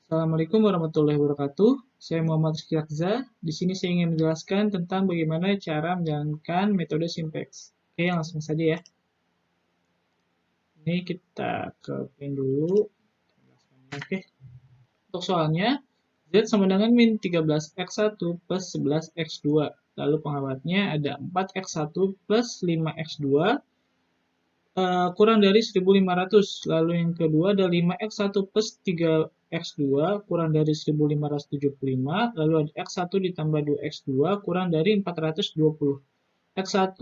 Assalamualaikum warahmatullahi wabarakatuh. Saya Muhammad Rizky Akza. Di sini saya ingin menjelaskan tentang bagaimana cara menjalankan metode Simpex. Oke, langsung saja ya. Ini kita ke poin dulu. Oke, untuk soalnya, Z sama dengan min 13x1 plus 11x2. Lalu pengawatnya ada 4x1 plus 5x2 kurang dari 1500. Lalu yang kedua ada 5x1 plus 3x2 kurang dari 1575. Lalu ada x1 ditambah 2x2 kurang dari 420. x1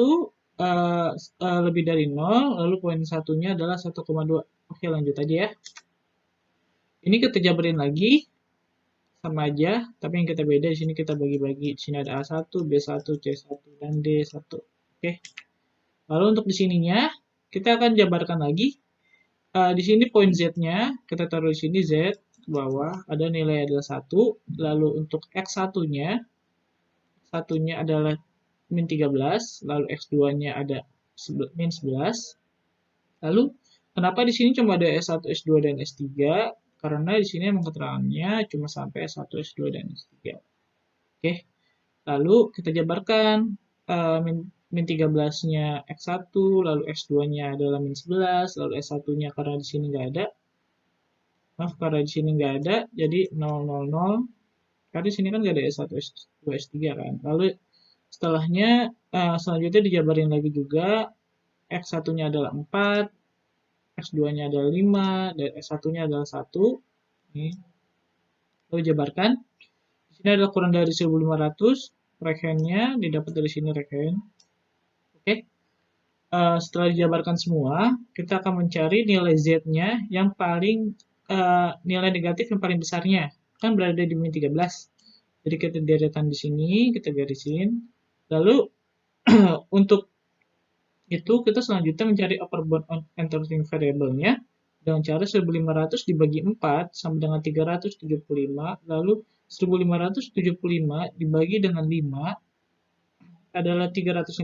lebih dari 0, lalu poin satunya adalah 1,2. Oke, lanjut aja ya. Ini kita jabarin lagi, sama aja, tapi yang kita beda di sini kita bagi-bagi. Di sini ada A1, B1, C1, dan D1. Oke. Lalu untuk di sininya, kita akan jabarkan lagi. Di sini poin Z-nya, kita taruh di sini Z ke bawah, ada nilai adalah 1. Lalu untuk X1-nya, satunya adalah min 13, lalu X2-nya ada min 11. Lalu, kenapa di sini cuma ada S1, S2, dan S3? Karena di sini emang keterangannya cuma sampai S1, S2, dan S3. Oke, lalu kita jabarkan min 13-nya X1, lalu X2-nya adalah min 11, lalu S1-nya karena di sini nggak ada. Maaf, karena di sini nggak ada, jadi 0, 0, 0. Karena di sini kan nggak ada S1, S2, S3 kan. Lalu setelahnya, selanjutnya dijabarin lagi juga. X1-nya adalah 4, X2-nya adalah 5, dan S1-nya adalah 1. Ini. Lalu jabarkan. Di sini adalah kurang dari 1500. Rekennya didapat dari sini reken. Oke. Setelah dijabarkan semua, kita akan mencari nilai Z-nya yang paling nilai negatif yang paling besarnya. Kan berada di min 13. Jadi kita deretan di sini, kita garisin. Lalu untuk itu kita selanjutnya mencari upper bound on entering variable-nya dengan cara 1500 dibagi 4 sama dengan 375, lalu 1575 dibagi dengan 5 adalah 315,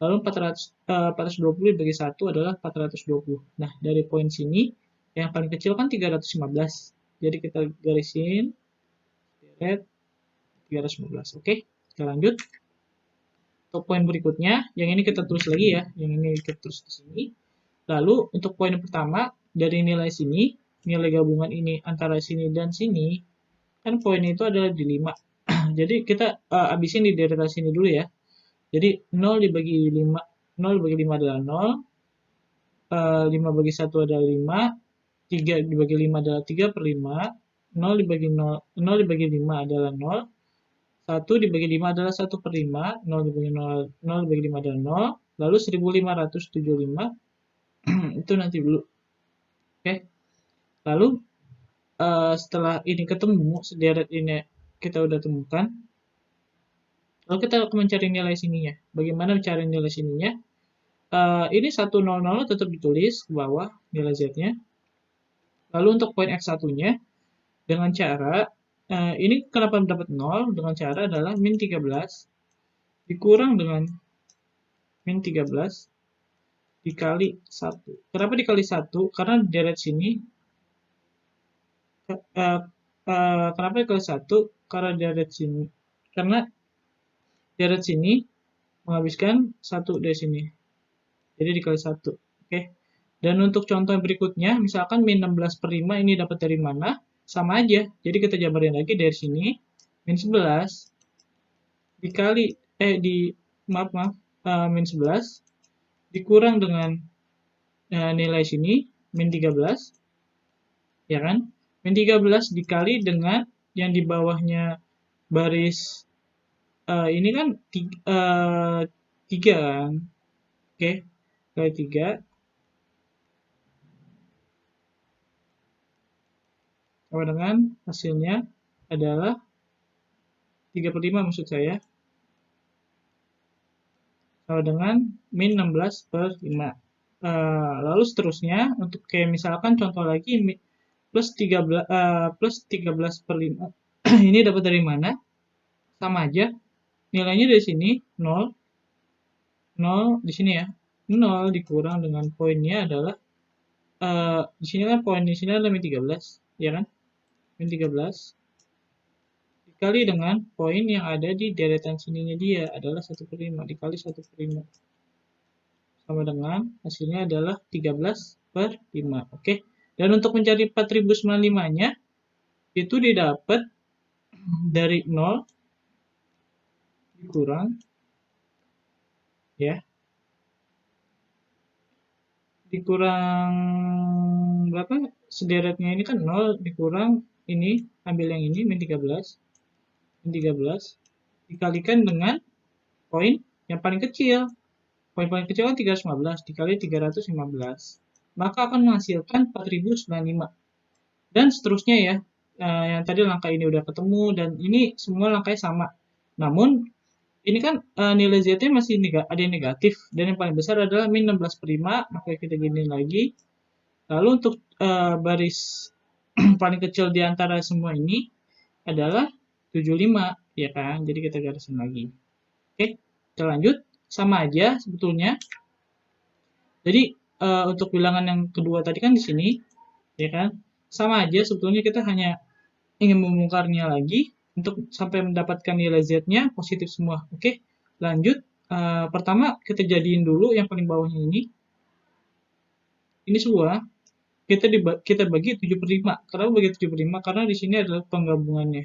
lalu 420 dibagi 1 adalah 420. Nah, dari poin sini, yang paling kecil kan 315. Jadi kita garisin, deret, 315. Oke, kita lanjut. Untuk poin berikutnya, yang ini kita tulis lagi ya, yang ini kita tulis di sini. Lalu untuk poin pertama, dari nilai sini, nilai gabungan ini antara sini dan sini, kan poin itu adalah di 5. Jadi kita abisin di deretan sini dulu ya. Jadi 0 dibagi 5, 0 dibagi 5 adalah 0, 5 bagi 1 adalah 5, 3 dibagi 5 adalah 3 per 5, 0 dibagi 0, 0 dibagi 5 adalah 0, 1 dibagi 5 adalah 1 per 5, 0 dibagi 0, 0 dibagi 5 adalah 0, lalu 1575 itu nanti dulu. Oke. Lalu setelah ini ketemu, sederet ini kita udah temukan, lalu kita akan mencari nilai sininya. Bagaimana mencari nilai sininya? Ini 100 tetap ditulis ke bawah nilai Z-nya. Lalu untuk poin X1-nya, dengan cara, ini kenapa dapat 0? Dengan cara adalah min 13 dikurang dengan min 13 dikali 1. Kenapa dikali 1? Karena deret sini, kenapa dikali 1? Karena deret sini, karena deret sini menghabiskan 1 dari sini. Jadi dikali 1. Oke. Dan untuk contoh berikutnya, misalkan min 16 per 5 ini dapat dari mana? Sama aja. Jadi kita jabarin lagi dari sini. Min 11 dikali, min 11 dikurang dengan nilai sini, min 13. Ya kan? Min 13 dikali dengan yang di bawahnya baris ini kan 3 kan? Oke. Kali 3. Sama dengan hasilnya adalah 3 per 5 maksud saya. Sama dengan min 16 per 5. Lalu seterusnya, untuk kayak misalkan contoh lagi, plus 13 per 5. Ini dapat dari mana? Sama aja. Nilainya dari sini, 0. 0 di sini ya. 0 dikurang dengan poinnya adalah, di sini kan poin di sini adalah min 13. Ya kan? min 13 dikali dengan poin yang ada di deretan sininya dia adalah 1/5 dikali 1/5 sama dengan hasilnya adalah 13/5. Oke. Dan untuk mencari 4095-nya itu didapat dari 0 dikurang ya. Dikurang berapa? Sederetnya ini kan 0 dikurang ini, ambil yang ini min 13 dikalikan dengan poin yang paling kecil. Poin paling kecil kan 315 dikali 315. Maka akan menghasilkan 4095. Dan seterusnya ya. Yang tadi langkah ini udah ketemu dan ini semua langkahnya sama. Namun ini kan nilai Z-nya masih ada yang negatif dan yang paling besar adalah min 16/5, maka kita gini lagi. Lalu untuk baris paling kecil di antara semua ini adalah 75, ya kan? Jadi kita garisin lagi. Oke, kita lanjut. Sama aja sebetulnya. Jadi untuk bilangan yang kedua tadi kan di sini, ya kan? Sama aja sebetulnya kita hanya ingin membongkarnya lagi untuk sampai mendapatkan nilai Z-nya positif semua. Oke, lanjut. Pertama kita jadiin dulu yang paling bawahnya ini. Ini semua kita bagi 7/5. Kenapa bagi 7/5? Karena di sini adalah penggabungannya.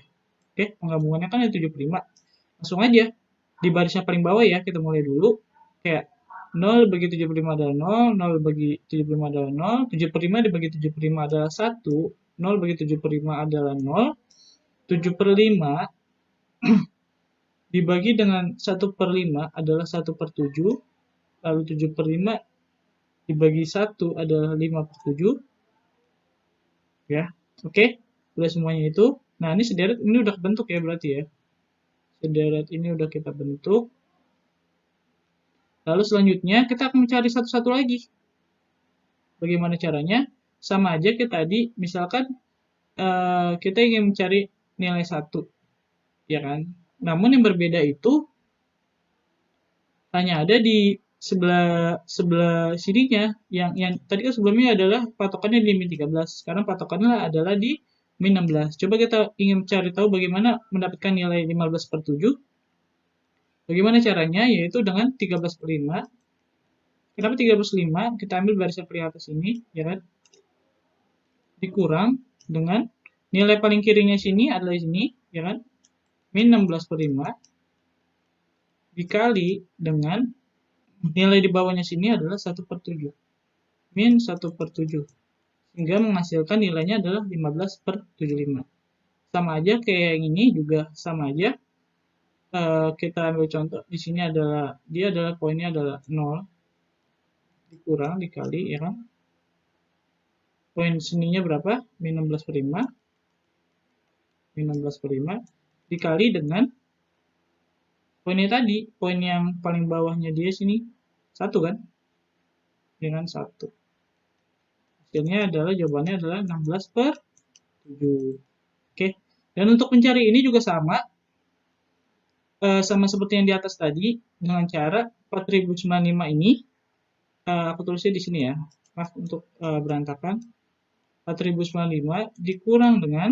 Oke, penggabungannya kan ada 7/5. Langsung aja di baris yang paling bawah ya, kita mulai dulu. Kayak 0 bagi 75 adalah 0, 0 bagi 75 adalah 0, 7/5 dibagi 7/5 adalah 1, 0 bagi 7/5 adalah 0, 7/5 dibagi dengan 1/5 adalah 1/7, lalu 7/5 dibagi 1 adalah 5/7. Ya, oke, udah semuanya itu. Nah, ini sederet ini udah kebentuk ya berarti ya. Sederet ini udah kita bentuk. Lalu selanjutnya kita akan mencari satu-satu lagi. Bagaimana caranya? Sama aja kayak tadi, misalkan kita ingin mencari nilai 1, ya kan? Namun yang berbeda itu hanya ada di sebelah sininya. Yang tadi kan sebelumnya adalah patokannya di min 13. Sekarang patokannya adalah di min 16. Coba kita ingin cari tahu bagaimana mendapatkan nilai 15/7. Bagaimana caranya? Yaitu dengan 13/5. Kenapa 13/5? Kita ambil baris yang paling atas ini, ya kan? Dikurang dengan nilai paling kirinya sini adalah sini, ya kan? Min 16/5 dikali dengan nilai di bawahnya sini adalah 1/7. Min 1/7. Sehingga menghasilkan nilainya adalah 15/75. Sama aja kayak yang ini juga sama aja. Kita ambil contoh di sini adalah dia adalah poinnya adalah 0 dikurang dikali, ya kan? Poin sininya berapa? Min 16/5. Min 16/5 dikali dengan poinnya tadi, poin yang paling bawahnya dia sini 1 kan? Dengan 1. Hasilnya adalah jawabannya adalah 16/7. Oke. Dan untuk mencari ini juga sama seperti yang di atas tadi dengan cara 4095 ini aku tulisnya di sini ya. Maaf untuk berantakan. 4095 dikurang dengan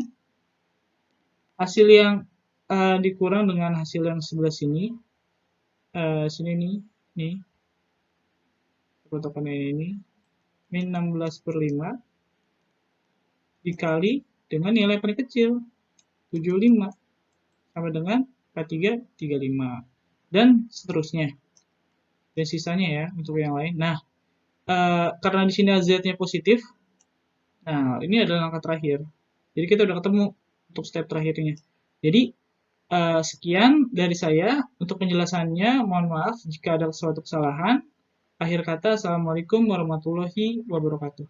hasil yang dikurang dengan hasil yang sebelah sini. Sini nih. Patokannya ini min 16/5 dikali dengan nilai paling kecil 75 sama dengan K3 35 dan seterusnya. Dan sisanya ya untuk yang lain. Nah, karena di sini Z-nya positif. Nah, ini adalah langkah terakhir. Jadi kita udah ketemu untuk step terakhirnya. Jadi sekian dari saya untuk penjelasannya. Mohon maaf jika ada suatu kesalahan. Akhir kata, Assalamualaikum warahmatullahi wabarakatuh.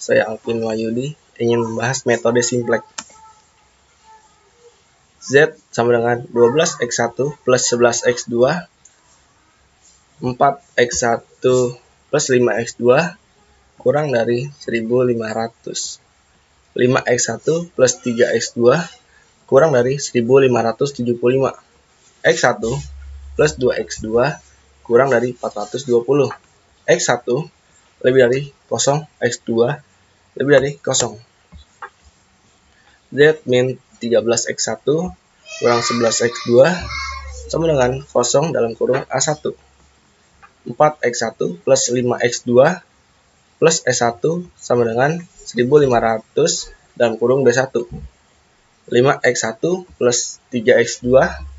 Saya Alvin Wahyudi ingin membahas metode simplex. Z sama dengan 12x1 plus 11x2, 4x1 plus 5x2 kurang dari 1500. 5x1 plus 3x2 kurang dari 1575. X1 plus 2x2 kurang dari 420. X1 lebih dari 0, X2 lebih dari 0. Z min 13X1 kurang 11X2 sama dengan 0 dalam kurung A1. 4X1 plus 5X2 plus S1 sama dengan 1500 dalam kurung B1. 5X1 plus 3X2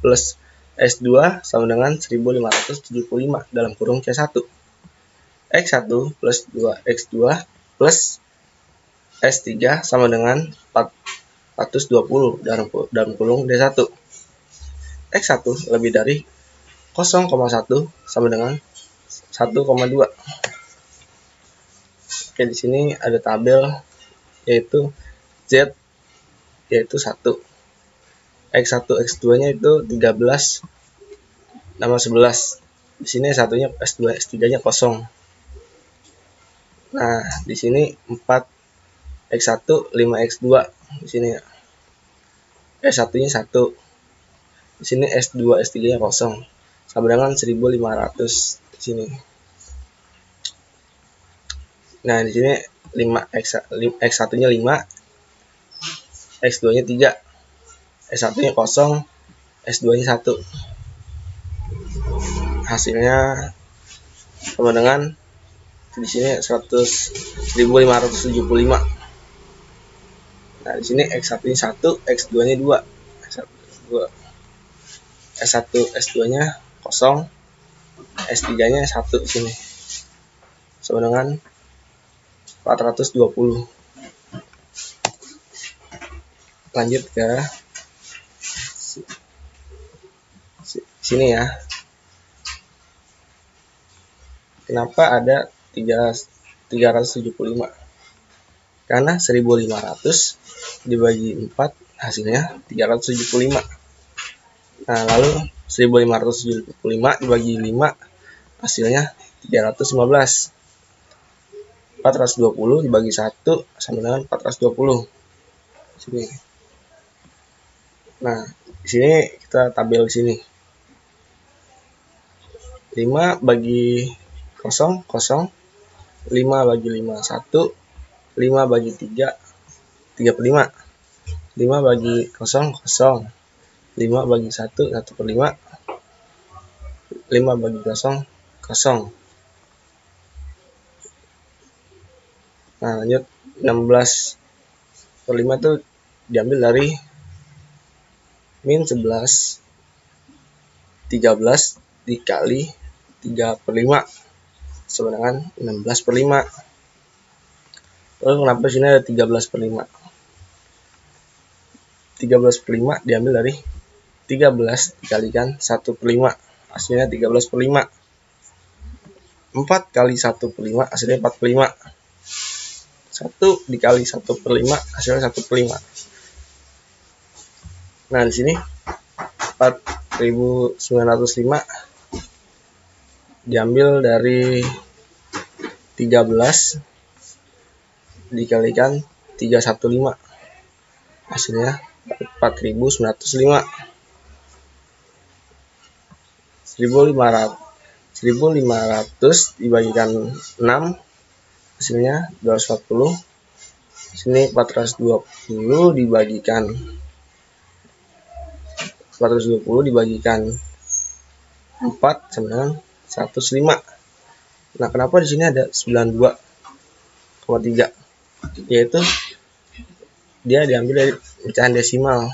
plus S2 sama dengan 1575 dalam kurung C1. X1 plus 2X2 plus S3 sama dengan 420 dalam kurung D1. X1 lebih dari 0,1 sama dengan 1,2. Oke, di sini ada tabel yaitu Z yaitu 1. X1 X2-nya itu 13 nama 11. Di sini satunya S2 S3-nya 0. Nah, di sini 4 X1 5X2 di sini ya. S1-nya 1. Di sini S2 S3-nya 0. Sama dengan 1500 di sini. Nah, di sini 5X1-nya 5, X2-nya 3, S1-nya 0, S2-nya 1. Hasilnya sama dengan di sini 1575. Nah, di sini X1-nya 1, X2-nya 2. S1 S2-nya 0, S3-nya 1 di sini. Sama dengan 420. Lanjut ke sini ya. Kenapa ada 375? Karena 1500 dibagi 4 hasilnya 375. Nah, lalu 1575 dibagi 5 hasilnya 315. 420 dibagi 1 sama dengan 420. Sini. Nah, di sini kita tabel di sini. 5 bagi 0, 0. 5 bagi 5, 1. 5 bagi 3, 3/5. 5 bagi 0, 0. 5 bagi 1, 1/5. 5 bagi 0, 0. Nah, lanjut 16/5 itu diambil dari min 11 13 dikali 3/5 sama dengan 16/5. Lalu kenapa sini ada 13/5? 13/5 diambil dari 13 dikalikan 1/5 hasilnya 13/5. 4 kali 1/5 hasilnya 4/5. 1 dikali 1/5 hasilnya 1/5. Nah, di sini 4905 diambil dari 13 dikalikan 315 hasilnya 4905. 1500 dibagikan 6 hasilnya 240. Sini 420 dibagikan 4 sama dengan 105. Nah, kenapa di sini ada 92,3? Yaitu dia diambil dari pecahan desimal.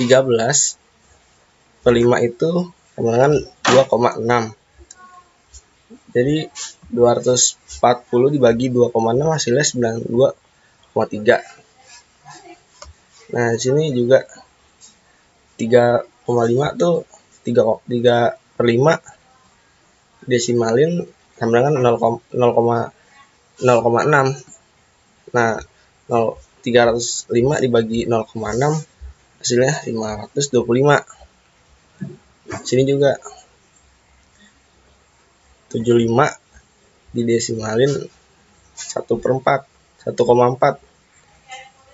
13/5 itu sama dengan 2,6. Jadi 240 dibagi 2,6 hasilnya 92,3. Nah, di sini juga 3,5 tuh 3/5 desimalin sama dengan 0,6. Nah, 305 dibagi 0,6 hasilnya 525. Sini juga 75 didesimalin 1/4, 1,4.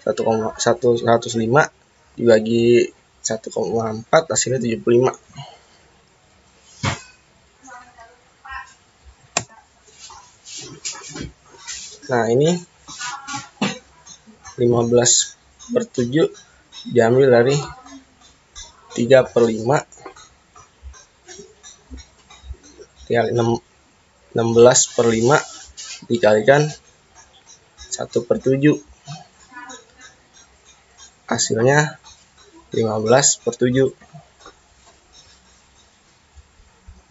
105 dibagi 1,4 hasilnya 75. Nah, ini 15/7 diambil dari 3/5 tinggal 16/5 dikalikan 1/7, hasilnya 15/7.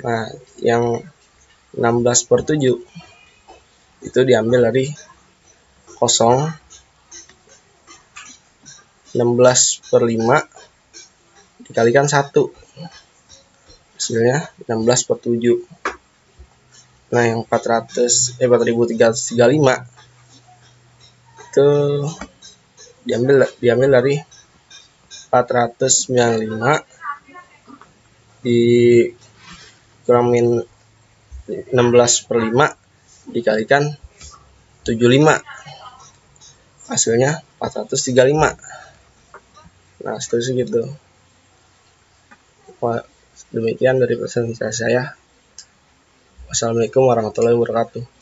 Nah, yang 16/7 itu diambil dari 0, 16/5 dikalikan 1, hasilnya 16/7. Nah, yang 4335 itu diambil dari 495 dikurangin 16/5 dikalikan 75, hasilnya 435. Nah, seterusnya gitu. Demikian dari presentasi saya. Wassalamualaikum warahmatullahi wabarakatuh.